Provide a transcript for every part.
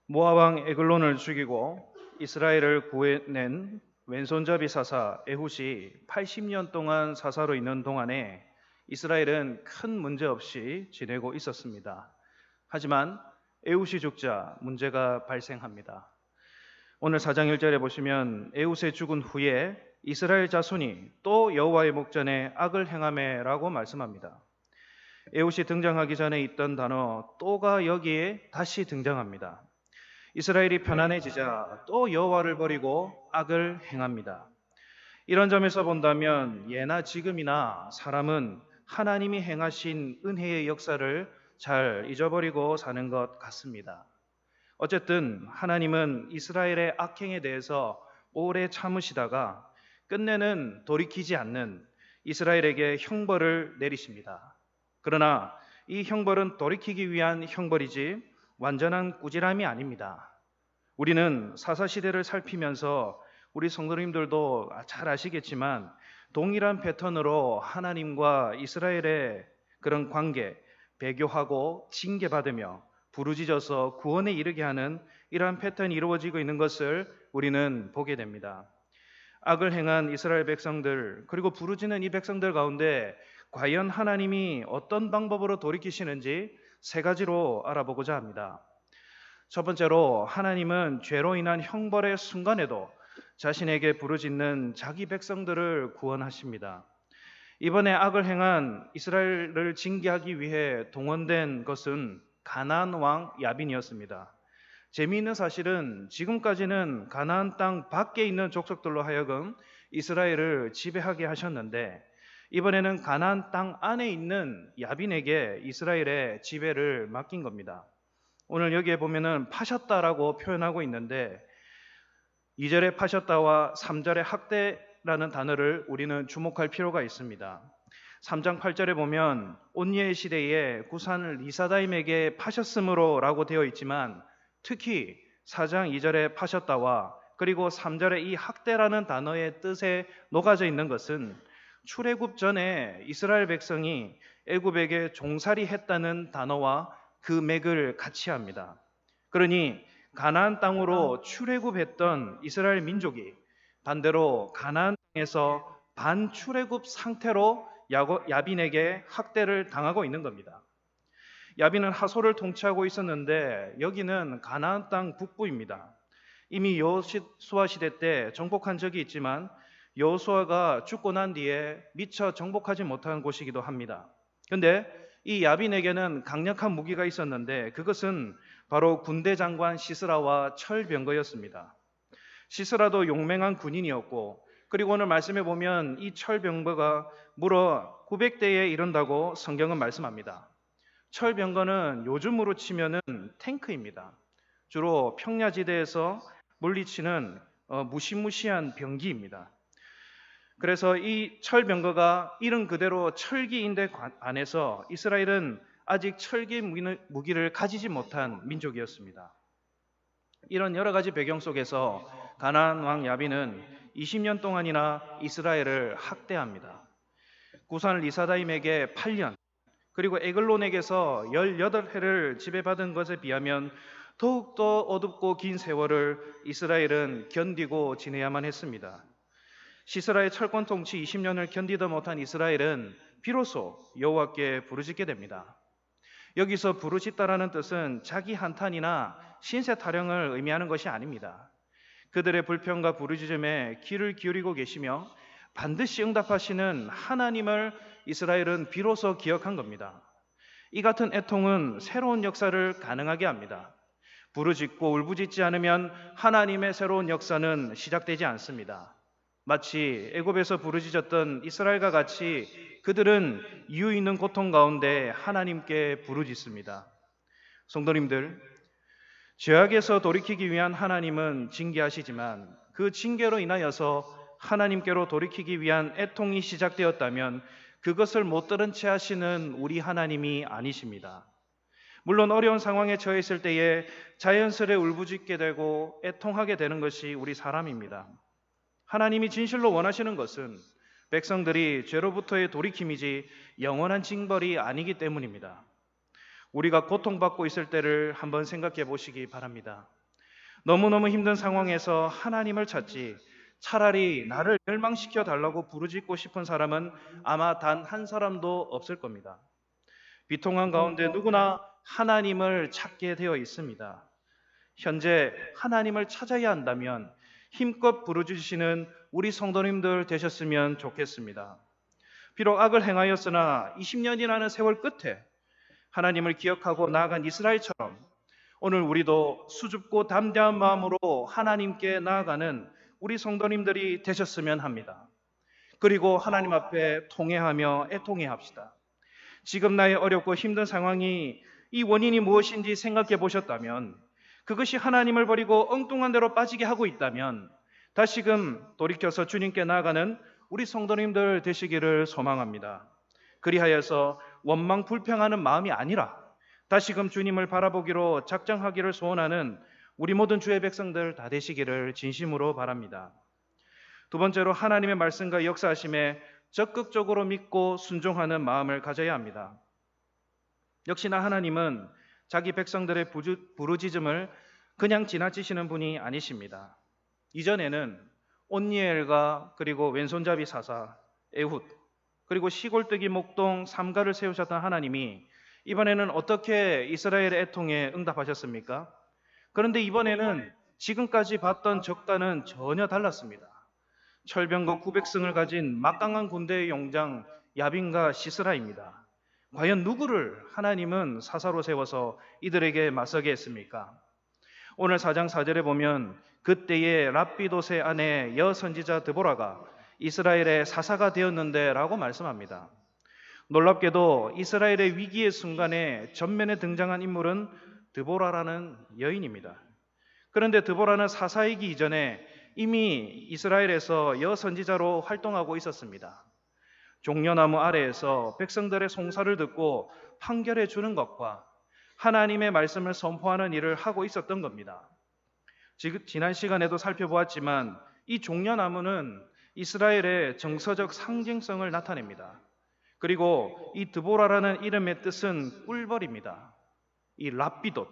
모압 왕 에글론을 죽이고 이스라엘을 구해낸 왼손잡이 사사 에훗이 80년 동안 사사로 있는 동안에 이스라엘은 큰 문제 없이 지내고 있었습니다. 하지만 에훗이 죽자 문제가 발생합니다. 오늘 4장 1절에 보시면 에훗의 죽은 후에 이스라엘 자손이 또 여호와의 목전에 악을 행하매라고 말씀합니다. 에훗이 등장하기 전에 있던 단어 또가 여기에 다시 등장합니다. 이스라엘이 편안해지자 또 여호와를 버리고 악을 행합니다. 이런 점에서 본다면 예나 지금이나 사람은 하나님이 행하신 은혜의 역사를 잘 잊어버리고 사는 것 같습니다. 어쨌든 하나님은 이스라엘의 악행에 대해서 오래 참으시다가 끝내는 돌이키지 않는 이스라엘에게 형벌을 내리십니다. 그러나 이 형벌은 돌이키기 위한 형벌이지 완전한 꾸지람이 아닙니다. 우리는 사사시대를 살피면서 우리 성도님들도 잘 아시겠지만 동일한 패턴으로 하나님과 이스라엘의 그런 관계, 배교하고 징계받으며 부르짖어서 구원에 이르게 하는 이러한 패턴이 이루어지고 있는 것을 우리는 보게 됩니다. 악을 행한 이스라엘 백성들, 그리고 부르짖는 이 백성들 가운데 과연 하나님이 어떤 방법으로 돌이키시는지 세 가지로 알아보고자 합니다. 첫 번째로 하나님은 죄로 인한 형벌의 순간에도 자신에게 부르짖는 자기 백성들을 구원하십니다. 이번에 악을 행한 이스라엘을 징계하기 위해 동원된 것은 가나안 왕 야빈이었습니다. 재미있는 사실은 지금까지는 가나안 땅 밖에 있는 족속들로 하여금 이스라엘을 지배하게 하셨는데 이번에는 가나안 땅 안에 있는 야빈에게 이스라엘의 지배를 맡긴 겁니다. 오늘 여기에 보면은 파셨다라고 표현하고 있는데 2절에 파셨다와 3절에 학대라는 단어를 우리는 주목할 필요가 있습니다. 3장 8절에 보면 온니엘 시대에 구산 리사다임에게 파셨으므로 라고 되어 있지만 특히 4장 2절에 파셨다와 그리고 3절에 이 학대라는 단어의 뜻에 녹아져 있는 것은 출애굽 전에 이스라엘 백성이 애굽에게 종살이 했다는 단어와 그 맥을 같이 합니다. 그러니 가나안 땅으로 출애굽했던 이스라엘 민족이 반대로 가나안 땅에서 반출애굽 상태로 야빈에게 학대를 당하고 있는 겁니다. 야빈은 하솔을 통치하고 있었는데 여기는 가나안 땅 북부입니다. 이미 여호수아 시대 때 정복한 적이 있지만 여호수아가 죽고 난 뒤에 미처 정복하지 못한 곳이기도 합니다. 그런데 이 야빈에게는 강력한 무기가 있었는데 그것은 바로 군대 장관 시스라와 철병거였습니다. 시스라도 용맹한 군인이었고 그리고 오늘 말씀해 보면 이 철병거가 무려 900대에 이른다고 성경은 말씀합니다. 철병거는 요즘으로 치면은 탱크입니다. 주로 평야지대에서 물리치는 무시무시한 병기입니다. 그래서 이 철병거가 이른 그대로 철기인대 안에서 이스라엘은 아직 철기 무기를 가지지 못한 민족이었습니다. 이런 여러 가지 배경 속에서 가나안 왕 야빈은 20년 동안이나 이스라엘을 학대합니다. 구산 리사다임에게 8년, 그리고 에글론에게서 18해를 지배받은 것에 비하면 더욱더 어둡고 긴 세월을 이스라엘은 견디고 지내야만 했습니다. 시스라의 철권 통치 20년을 견디다 못한 이스라엘은 비로소 여호와께 부르짖게 됩니다. 여기서 부르짖다라는 뜻은 자기 한탄이나 신세 타령을 의미하는 것이 아닙니다. 그들의 불평과 부르짖음에 귀를 기울이고 계시며 반드시 응답하시는 하나님을 이스라엘은 비로소 기억한 겁니다. 이 같은 애통은 새로운 역사를 가능하게 합니다. 부르짖고 울부짖지 않으면 하나님의 새로운 역사는 시작되지 않습니다. 마치 애굽에서 부르짖었던 이스라엘과 같이 그들은 이유 있는 고통 가운데 하나님께 부르짖습니다. 성도님들, 죄악에서 돌이키기 위한 하나님은 징계하시지만 그 징계로 인하여서 하나님께로 돌이키기 위한 애통이 시작되었다면 그것을 못 들은 채 하시는 우리 하나님이 아니십니다. 물론 어려운 상황에 처했을 때에 자연스레 울부짖게 되고 애통하게 되는 것이 우리 사람입니다. 하나님이 진실로 원하시는 것은 백성들이 죄로부터의 돌이킴이지 영원한 징벌이 아니기 때문입니다. 우리가 고통받고 있을 때를 한번 생각해 보시기 바랍니다. 너무너무 힘든 상황에서 하나님을 찾지 차라리 나를 멸망시켜 달라고 부르짖고 싶은 사람은 아마 단 한 사람도 없을 겁니다. 비통한 가운데 누구나 하나님을 찾게 되어 있습니다. 현재 하나님을 찾아야 한다면 힘껏 부르짖으시는 우리 성도님들 되셨으면 좋겠습니다. 비록 악을 행하였으나 20년이라는 세월 끝에 하나님을 기억하고 나아간 이스라엘처럼 오늘 우리도 수줍고 담대한 마음으로 하나님께 나아가는 우리 성도님들이 되셨으면 합니다. 그리고 하나님 앞에 통회하며 애통해 합시다. 지금 나의 어렵고 힘든 상황이 이 원인이 무엇인지 생각해 보셨다면, 그것이 하나님을 버리고 엉뚱한 데로 빠지게 하고 있다면 다시금 돌이켜서 주님께 나아가는 우리 성도님들 되시기를 소망합니다. 그리하여서 원망 불평하는 마음이 아니라 다시금 주님을 바라보기로 작정하기를 소원하는 우리 모든 주의 백성들 다 되시기를 진심으로 바랍니다. 두 번째로 하나님의 말씀과 역사하심에 적극적으로 믿고 순종하는 마음을 가져야 합니다. 역시나 하나님은 자기 백성들의 부르짖음을 그냥 지나치시는 분이 아니십니다. 이전에는 온니엘과 그리고 왼손잡이 사사 에훗, 그리고 시골뜨기 목동 삼가를 세우셨던 하나님이 이번에는 어떻게 이스라엘의 애통에 응답하셨습니까? 그런데 이번에는 지금까지 봤던 적과는 전혀 달랐습니다. 철병거 900승을 가진 막강한 군대의 용장 야빈과 시스라입니다. 과연 누구를 하나님은 사사로 세워서 이들에게 맞서게 했습니까? 오늘 4장 4절에 보면 그때의 랍비돗의 아내 여선지자 드보라가 이스라엘의 사사가 되었는데 라고 말씀합니다. 놀랍게도 이스라엘의 위기의 순간에 전면에 등장한 인물은 드보라라는 여인입니다. 그런데 드보라는 사사이기 이전에 이미 이스라엘에서 여선지자로 활동하고 있었습니다. 종려나무 아래에서 백성들의 송사를 듣고 판결해 주는 것과 하나님의 말씀을 선포하는 일을 하고 있었던 겁니다. 지난 시간에도 살펴보았지만 이 종려나무는 이스라엘의 정서적 상징성을 나타냅니다. 그리고 이 드보라라는 이름의 뜻은 꿀벌입니다. 이 랍비돗,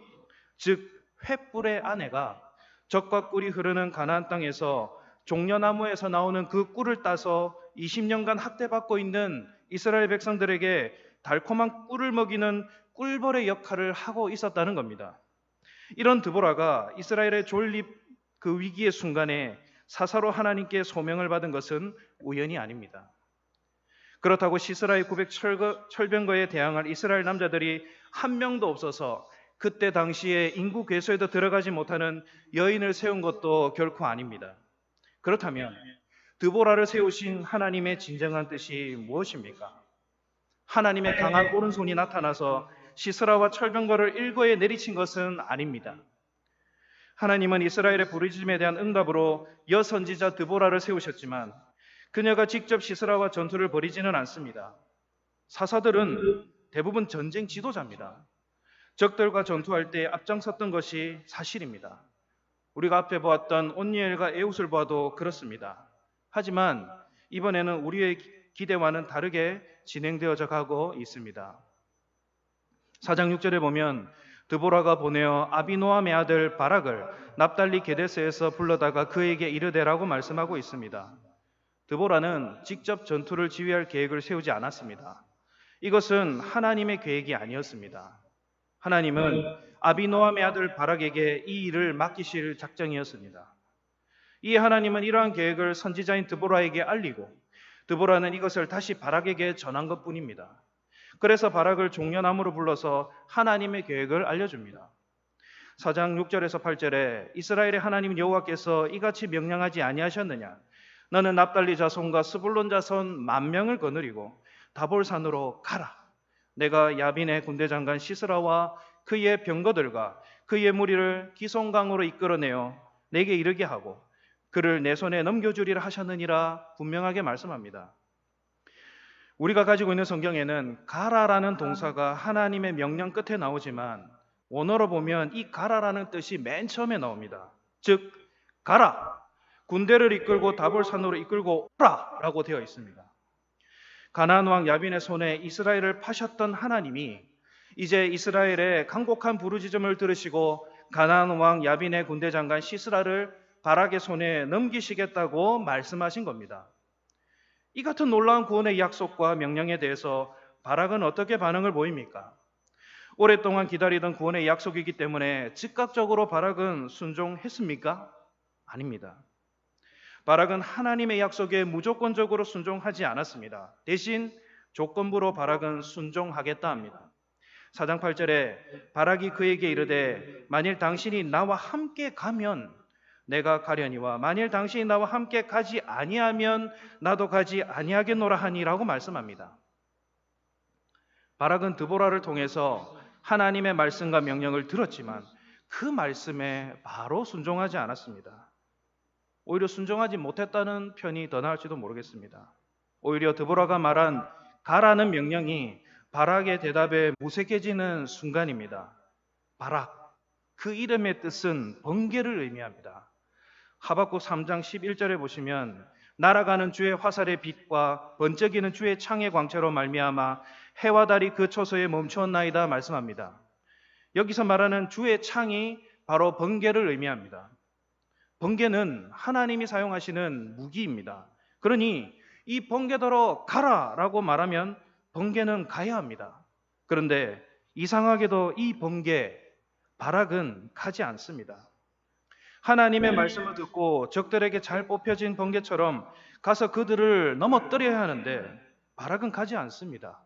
즉 횃불의 아내가 적과 꿀이 흐르는 가나안 땅에서 종려나무에서 나오는 그 꿀을 따서 20년간 학대받고 있는 이스라엘 백성들에게 달콤한 꿀을 먹이는 꿀벌의 역할을 하고 있었다는 겁니다. 이런 드보라가 이스라엘의 존립 그 위기의 순간에 사사로 하나님께 소명을 받은 것은 우연이 아닙니다. 그렇다고 시스라의 900 철병거에 대항할 이스라엘 남자들이 한 명도 없어서 그때 당시에 인구 괴소에도 들어가지 못하는 여인을 세운 것도 결코 아닙니다. 그렇다면 드보라를 세우신 하나님의 진정한 뜻이 무엇입니까? 하나님의 강한 오른손이 나타나서 시스라와 철병거를 일거에 내리친 것은 아닙니다. 하나님은 이스라엘의 부르짖음에 대한 응답으로 여선지자 드보라를 세우셨지만 그녀가 직접 시스라와 전투를 벌이지는 않습니다. 사사들은 대부분 전쟁 지도자입니다. 적들과 전투할 때 앞장섰던 것이 사실입니다. 우리가 앞에 보았던 온니엘과 에훗을 봐도 그렇습니다. 하지만 이번에는 우리의 기대와는 다르게 진행되어져 가고 있습니다. 4장 6절에 보면 드보라가 보내어 아비노함의 아들 바락을 납달리 게데스에서 불러다가 그에게 이르되라고 말씀하고 있습니다. 드보라는 직접 전투를 지휘할 계획을 세우지 않았습니다. 이것은 하나님의 계획이 아니었습니다. 하나님은 아비노함의 아들 바락에게 이 일을 맡기실 작정이었습니다. 이에 하나님은 이러한 계획을 선지자인 드보라에게 알리고 드보라는 이것을 다시 바락에게 전한 것뿐입니다. 그래서 바락을 종려나무로 불러서 하나님의 계획을 알려줍니다. 4장 6절에서 8절에 이스라엘의 하나님 여호와께서 이같이 명령하지 아니하셨느냐? 너는 납달리 자손과 스불론 자손 10,000명을 거느리고 다볼산으로 가라. 내가 야빈의 군대 장관 시스라와 그의 병거들과 그의 무리를 기송강으로 이끌어내어 내게 이르게 하고 그를 내 손에 넘겨주리라 하셨느니라 분명하게 말씀합니다. 우리가 가지고 있는 성경에는 가라라는 동사가 하나님의 명령 끝에 나오지만 원어로 보면 이 가라라는 뜻이 맨 처음에 나옵니다. 즉 가라, 군대를 이끌고 다볼산으로 이끌고 오라 라고 되어 있습니다. 가나안 왕 야빈의 손에 이스라엘을 파셨던 하나님이 이제 이스라엘의 간곡한 부르짖음을 들으시고 가나안 왕 야빈의 군대 장관 시스라를 바락의 손에 넘기시겠다고 말씀하신 겁니다. 이 같은 놀라운 구원의 약속과 명령에 대해서 바락은 어떻게 반응을 보입니까? 오랫동안 기다리던 구원의 약속이기 때문에 즉각적으로 바락은 순종했습니까? 아닙니다. 바락은 하나님의 약속에 무조건적으로 순종하지 않았습니다. 대신 조건부로 바락은 순종하겠다 합니다. 4장 8절에 바락이 그에게 이르되 만일 당신이 나와 함께 가면 내가 가려니와 만일 당신이 나와 함께 가지 아니하면 나도 가지 아니하겠노라 하니라고 말씀합니다. 바락은 드보라를 통해서 하나님의 말씀과 명령을 들었지만 그 말씀에 바로 순종하지 않았습니다. 오히려 순종하지 못했다는 편이 더 나을지도 모르겠습니다. 오히려 드보라가 말한 가라는 명령이 바락의 대답에 무색해지는 순간입니다. 바락, 그 이름의 뜻은 번개를 의미합니다. 하박국 3장 11절에 보시면 날아가는 주의 화살의 빛과 번쩍이는 주의 창의 광채로 말미암아 해와 달이 그 초소에 멈추었나이다 말씀합니다. 여기서 말하는 주의 창이 바로 번개를 의미합니다. 번개는 하나님이 사용하시는 무기입니다. 그러니 이 번개더러 가라라고 말하면 번개는 가야 합니다. 그런데 이상하게도 이 번개, 바락은 가지 않습니다. 하나님의 말씀을 듣고 적들에게 잘 뽑혀진 번개처럼 가서 그들을 넘어뜨려야 하는데 바락은 가지 않습니다.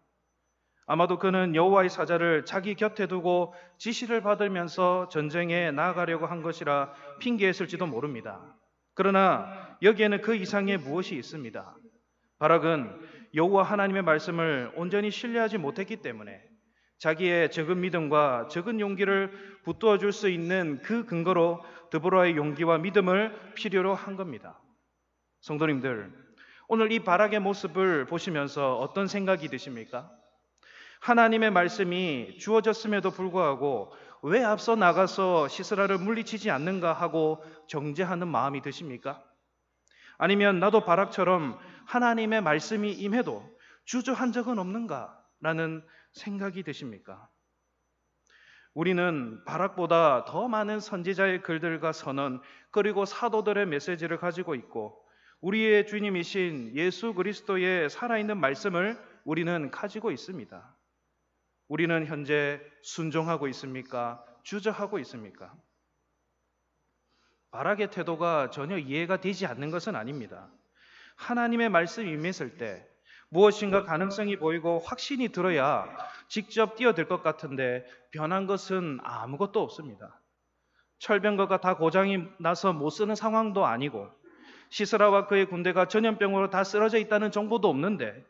아마도 그는 여호와의 사자를 자기 곁에 두고 지시를 받으면서 전쟁에 나아가려고 한 것이라 핑계했을지도 모릅니다. 그러나 여기에는 그 이상의 무엇이 있습니다. 바락은 여호와 하나님의 말씀을 온전히 신뢰하지 못했기 때문에 자기의 적은 믿음과 적은 용기를 붙들어 줄 수 있는 그 근거로 드보라의 용기와 믿음을 필요로 한 겁니다. 성도님들, 오늘 이 바락의 모습을 보시면서 어떤 생각이 드십니까? 하나님의 말씀이 주어졌음에도 불구하고 왜 앞서 나가서 시스라를 물리치지 않는가 하고 정죄하는 마음이 드십니까? 아니면 나도 바락처럼 하나님의 말씀이 임해도 주저한 적은 없는가? 라는 생각이 드십니까? 우리는 바락보다 더 많은 선지자의 글들과 선언 그리고 사도들의 메시지를 가지고 있고 우리의 주님이신 예수 그리스도의 살아있는 말씀을 우리는 가지고 있습니다. 우리는 현재 순종하고 있습니까? 주저하고 있습니까? 바락의 태도가 전혀 이해가 되지 않는 것은 아닙니다. 하나님의 말씀이 임했을 때 무엇인가 가능성이 보이고 확신이 들어야 직접 뛰어들 것 같은데 변한 것은 아무것도 없습니다. 철병거가 다 고장이 나서 못 쓰는 상황도 아니고 시스라와 그의 군대가 전염병으로 다 쓰러져 있다는 정보도 없는데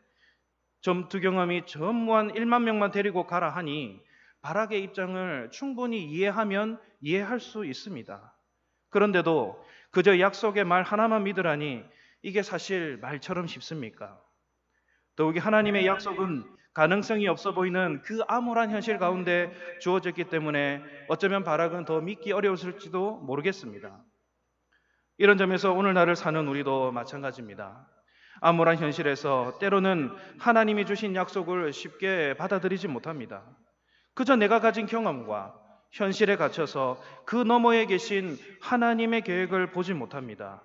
전투 경험이 전무한 1만 명만 데리고 가라 하니 바락의 입장을 충분히 이해하면 이해할 수 있습니다. 그런데도 그저 약속의 말 하나만 믿으라니 이게 사실 말처럼 쉽습니까? 더욱이 하나님의 약속은 가능성이 없어 보이는 그 암울한 현실 가운데 주어졌기 때문에 어쩌면 바락은 더 믿기 어려웠을지도 모르겠습니다. 이런 점에서 오늘날을 사는 우리도 마찬가지입니다. 암울한 현실에서 때로는 하나님이 주신 약속을 쉽게 받아들이지 못합니다. 그저 내가 가진 경험과 현실에 갇혀서 그 너머에 계신 하나님의 계획을 보지 못합니다.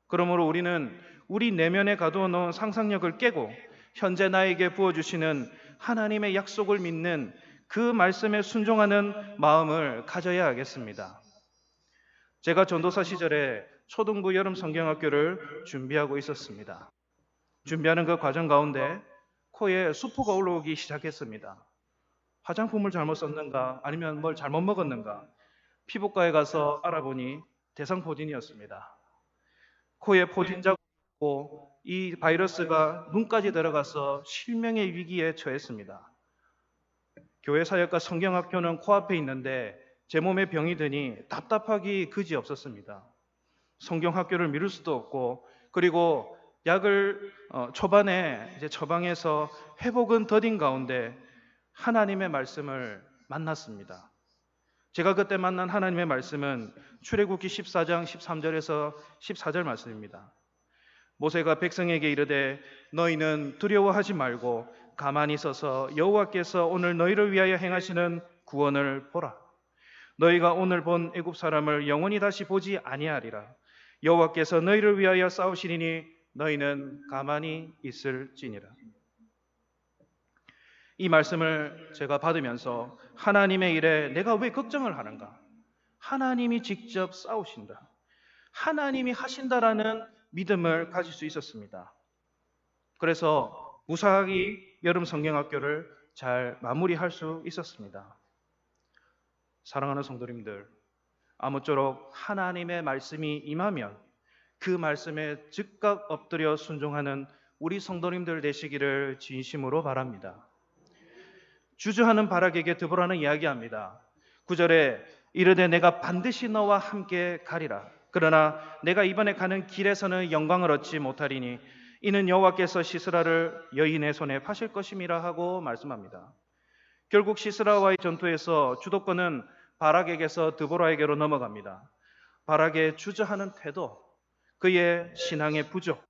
그러므로 우리는 우리 내면에 가두어 놓은 상상력을 깨고 현재 나에게 부어주시는 하나님의 약속을 믿는 그 말씀에 순종하는 마음을 가져야 하겠습니다. 제가 전도사 시절에 초등부 여름 성경학교를 준비하고 있었습니다. 준비하는 그 과정 가운데 코에 수포가 올라오기 시작했습니다. 화장품을 잘못 썼는가 아니면 뭘 잘못 먹었는가 피부과에 가서 알아보니 대상포진이었습니다. 코에 포진 자국이 있고 이 바이러스가 눈까지 들어가서 실명의 위기에 처했습니다. 교회 사역과 성경학교는 코앞에 있는데 제 몸에 병이 드니 답답하기 그지 없었습니다. 성경학교를 미룰 수도 없고 그리고 약을 초반에 이제 처방해서 회복은 더딘 가운데 하나님의 말씀을 만났습니다. 제가 그때 만난 하나님의 말씀은 출애굽기 14장 13절에서 14절 말씀입니다. 모세가 백성에게 이르되 너희는 두려워하지 말고 가만히 서서 여호와께서 오늘 너희를 위하여 행하시는 구원을 보라. 너희가 오늘 본 애굽 사람을 영원히 다시 보지 아니하리라. 여호와께서 너희를 위하여 싸우시리니 너희는 가만히 있을지니라. 이 말씀을 제가 받으면서 하나님의 일에 내가 왜 걱정을 하는가? 하나님이 직접 싸우신다. 하나님이 하신다라는 믿음을 가질 수 있었습니다. 그래서 무사히 여름 성경학교를 잘 마무리할 수 있었습니다. 사랑하는 성도님들, 아무쪼록 하나님의 말씀이 임하면 그 말씀에 즉각 엎드려 순종하는 우리 성도님들 되시기를 진심으로 바랍니다. 주저하는 바락에게 드보라는 이야기합니다. 9절에 이르되 내가 반드시 너와 함께 가리라. 그러나 내가 이번에 가는 길에서는 영광을 얻지 못하리니 이는 여호와께서 시스라를 여인의 손에 파실 것임이라 하고 말씀합니다. 결국 시스라와의 전투에서 주도권은 바락에게서 드보라에게로 넘어갑니다. 바락의 주저하는 태도, 그의 신앙의 부족,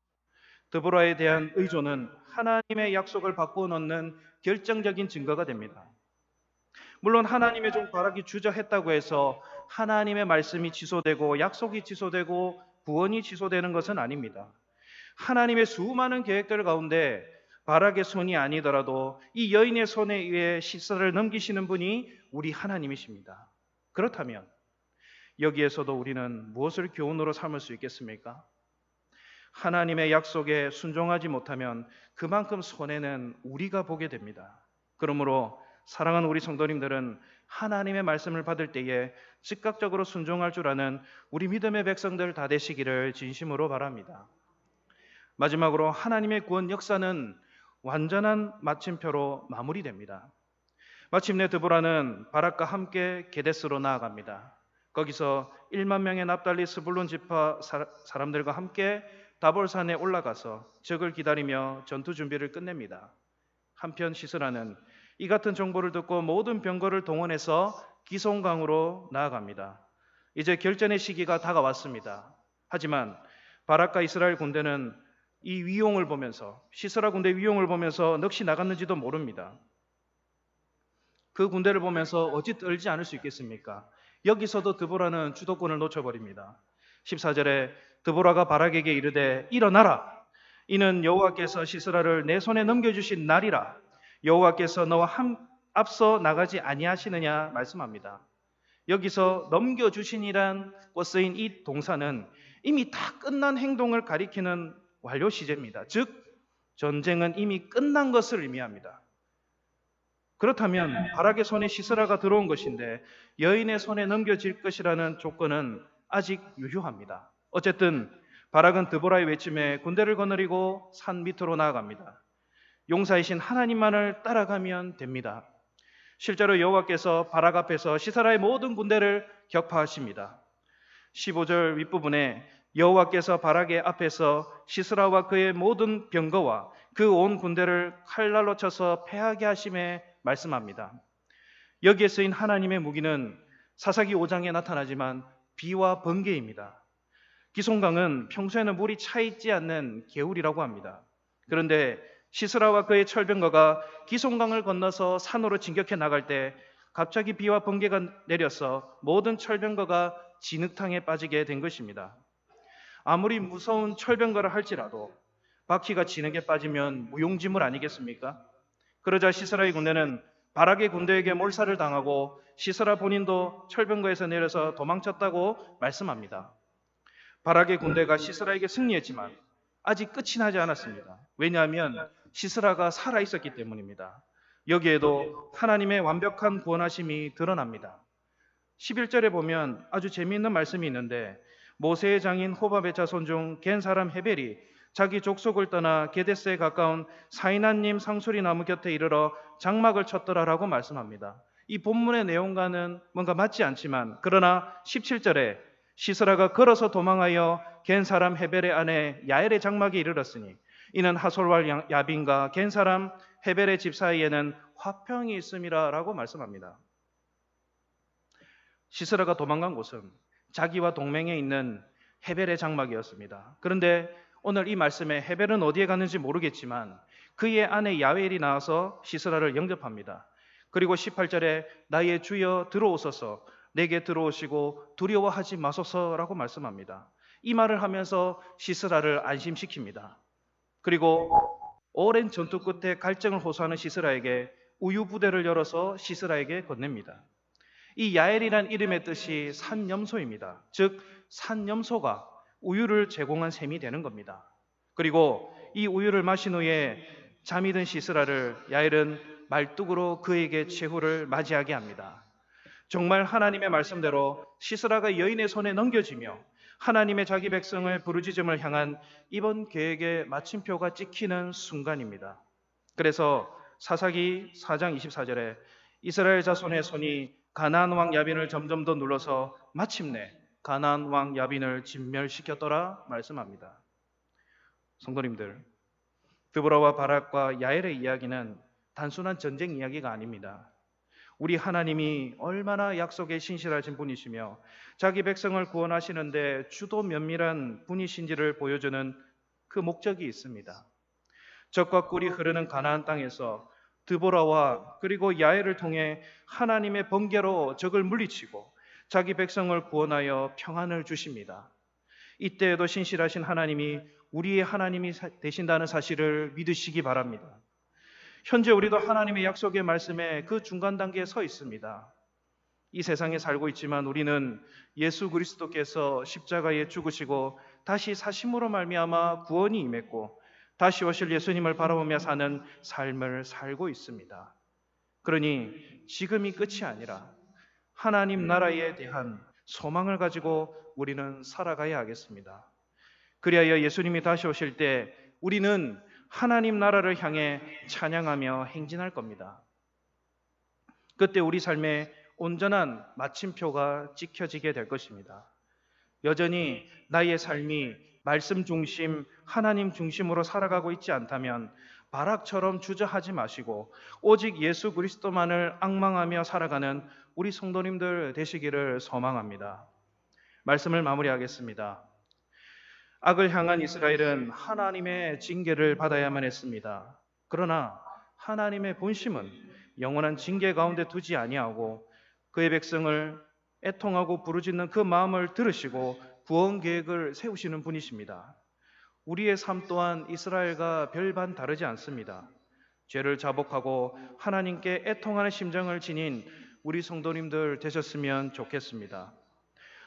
드보라에 대한 의존은 하나님의 약속을 바꾸어 놓는 결정적인 증거가 됩니다. 물론 하나님의 종 바락이 주저했다고 해서 하나님의 말씀이 취소되고 약속이 취소되고 구원이 취소되는 것은 아닙니다. 하나님의 수많은 계획들 가운데 바락의 손이 아니더라도 이 여인의 손에 의해 시스라를 넘기시는 분이 우리 하나님이십니다. 그렇다면 여기에서도 우리는 무엇을 교훈으로 삼을 수 있겠습니까? 하나님의 약속에 순종하지 못하면 그만큼 손해는 우리가 보게 됩니다. 그러므로 사랑하는 우리 성도님들은 하나님의 말씀을 받을 때에 즉각적으로 순종할 줄 아는 우리 믿음의 백성들 다 되시기를 진심으로 바랍니다. 마지막으로 하나님의 구원 역사는 완전한 마침표로 마무리됩니다. 마침내 드보라는 바락과 함께 게데스로 나아갑니다. 거기서 1만 명의 납달리 스불론 지파 사람들과 함께 다볼산에 올라가서 적을 기다리며 전투 준비를 끝냅니다. 한편 시스라는 이 같은 정보를 듣고 모든 병거를 동원해서 기송강으로 나아갑니다. 이제 결전의 시기가 다가왔습니다. 하지만 바락과 이스라엘 군대는 이 위용을 보면서, 시스라 군대 위용을 보면서 넋이 나갔는지도 모릅니다. 그 군대를 보면서 어찌 떨지 않을 수 있겠습니까? 여기서도 드보라는 주도권을 놓쳐버립니다. 14절에 드보라가 바락에게 이르되 일어나라. 이는 여호와께서 시스라를 내 손에 넘겨주신 날이라. 여호와께서 너와 앞서 나가지 아니하시느냐 말씀합니다. 여기서 넘겨주신이란 쓰인 이 동사는 이미 다 끝난 행동을 가리키는 완료 시제입니다. 즉 전쟁은 이미 끝난 것을 의미합니다. 그렇다면 바락의 손에 시스라가 들어온 것인데 여인의 손에 넘겨질 것이라는 조건은 아직 유효합니다. 어쨌든 바락은 드보라의 외침에 군대를 거느리고 산 밑으로 나아갑니다. 용사이신 하나님만을 따라가면 됩니다. 실제로 여호와께서 바락 앞에서 시스라의 모든 군대를 격파하십니다. 15절 윗부분에 여호와께서 바락의 앞에서 시스라와 그의 모든 병거와 그 온 군대를 칼날로 쳐서 패하게 하심에 말씀합니다. 여기에 쓰인 하나님의 무기는 사사기 5장에 나타나지만 비와 번개입니다. 기송강은 평소에는 물이 차 있지 않는 개울이라고 합니다. 그런데 시스라와 그의 철병거가 기송강을 건너서 산으로 진격해 나갈 때 갑자기 비와 번개가 내려서 모든 철병거가 진흙탕에 빠지게 된 것입니다. 아무리 무서운 철병거를 할지라도 바퀴가 진흙에 빠지면 무용지물 아니겠습니까? 그러자 시스라의 군대는 바락의 군대에게 몰살을 당하고 시스라 본인도 철병거에서 내려서 도망쳤다고 말씀합니다. 바락의 군대가 시스라에게 승리했지만 아직 끝이 나지 않았습니다. 왜냐하면 시스라가 살아있었기 때문입니다. 여기에도 하나님의 완벽한 구원하심이 드러납니다. 11절에 보면 아주 재미있는 말씀이 있는데 모세의 장인 호밥의 자손 중 겐 사람 헤벨이 자기 족속을 떠나 게데스에 가까운 사이나님 상수리 나무 곁에 이르러 장막을 쳤더라라고 말씀합니다. 이 본문의 내용과는 뭔가 맞지 않지만 그러나 17절에 시스라가 걸어서 도망하여 겐 사람 헤벨의 아내 야엘의 장막에 이르렀으니 이는 하솔과 야빈과 겐 사람 헤벨의 집 사이에는 화평이 있음이라라고 말씀합니다. 시스라가 도망간 곳은 자기와 동맹에 있는 헤벨의 장막이었습니다. 그런데 오늘 이 말씀에 헤벨은 어디에 갔는지 모르겠지만 그의 아내 야웰이 나와서 시스라를 영접합니다. 그리고 18절에 나의 주여 들어오소서, 내게 들어오시고 두려워하지 마소서라고 말씀합니다. 이 말을 하면서 시스라를 안심시킵니다. 그리고 오랜 전투 끝에 갈증을 호소하는 시스라에게 우유 부대를 열어서 시스라에게 건넵니다. 이 야엘이란 이름의 뜻이 산염소입니다. 즉 산염소가 우유를 제공한 셈이 되는 겁니다. 그리고 이 우유를 마신 후에 잠이 든 시스라를 야엘은 말뚝으로 그에게 최후를 맞이하게 합니다. 정말 하나님의 말씀대로 시스라가 여인의 손에 넘겨지며 하나님의 자기 백성을 부르짖음을 향한 이번 계획의 마침표가 찍히는 순간입니다. 그래서 사사기 4장 24절에 이스라엘 자손의 손이 가나안 왕 야빈을 점점 더 눌러서 마침내 가나안 왕 야빈을 진멸시켰더라 말씀합니다. 성도님들, 드보라와 바락과 야엘의 이야기는 단순한 전쟁 이야기가 아닙니다. 우리 하나님이 얼마나 약속에 신실하신 분이시며 자기 백성을 구원하시는데 주도 면밀한 분이신지를 보여주는 그 목적이 있습니다. 적과 꿀이 흐르는 가나안 땅에서 드보라와 그리고 야엘을 통해 하나님의 번개로 적을 물리치고 자기 백성을 구원하여 평안을 주십니다. 이때에도 신실하신 하나님이 우리의 하나님이 되신다는 사실을 믿으시기 바랍니다. 현재 우리도 하나님의 약속의 말씀에 그 중간 단계에 서 있습니다. 이 세상에 살고 있지만 우리는 예수 그리스도께서 십자가에 죽으시고 다시 사심으로 말미암아 구원이 임했고 다시 오실 예수님을 바라보며 사는 삶을 살고 있습니다. 그러니 지금이 끝이 아니라 하나님 나라에 대한 소망을 가지고 우리는 살아가야 하겠습니다. 그리하여 예수님이 다시 오실 때 우리는 하나님 나라를 향해 찬양하며 행진할 겁니다. 그때 우리 삶에 온전한 마침표가 찍혀지게 될 것입니다. 여전히 나의 삶이 말씀 중심, 하나님 중심으로 살아가고 있지 않다면 바락처럼 주저하지 마시고 오직 예수 그리스도만을 앙망하며 살아가는 우리 성도님들 되시기를 소망합니다. 말씀을 마무리하겠습니다. 악을 향한 이스라엘은 하나님의 징계를 받아야만 했습니다. 그러나 하나님의 본심은 영원한 징계 가운데 두지 아니하고 그의 백성을 애통하고 부르짖는 그 마음을 들으시고 구원 계획을 세우시는 분이십니다. 우리의 삶 또한 이스라엘과 별반 다르지 않습니다. 죄를 자복하고 하나님께 애통하는 심정을 지닌 우리 성도님들 되셨으면 좋겠습니다.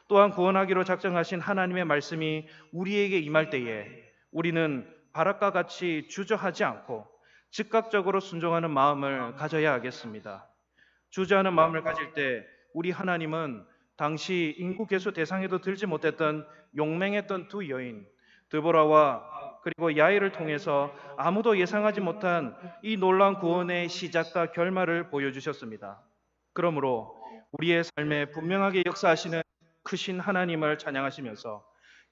또한 구원하기로 작정하신 하나님의 말씀이 우리에게 임할 때에 우리는 바락과 같이 주저하지 않고 즉각적으로 순종하는 마음을 가져야 하겠습니다. 주저하는 마음을 가질 때 우리 하나님은 당시 인구 개수 대상에도 들지 못했던 용맹했던 두 여인 드보라와 그리고 야엘을 통해서 아무도 예상하지 못한 이 놀라운 구원의 시작과 결말을 보여주셨습니다. 그러므로 우리의 삶에 분명하게 역사하시는 크신 하나님을 찬양하시면서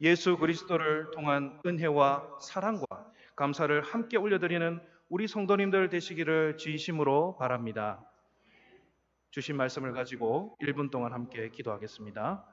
예수 그리스도를 통한 은혜와 사랑과 감사를 함께 올려드리는 우리 성도님들 되시기를 진심으로 바랍니다. 주신 말씀을 가지고 1분 동안 함께 기도하겠습니다.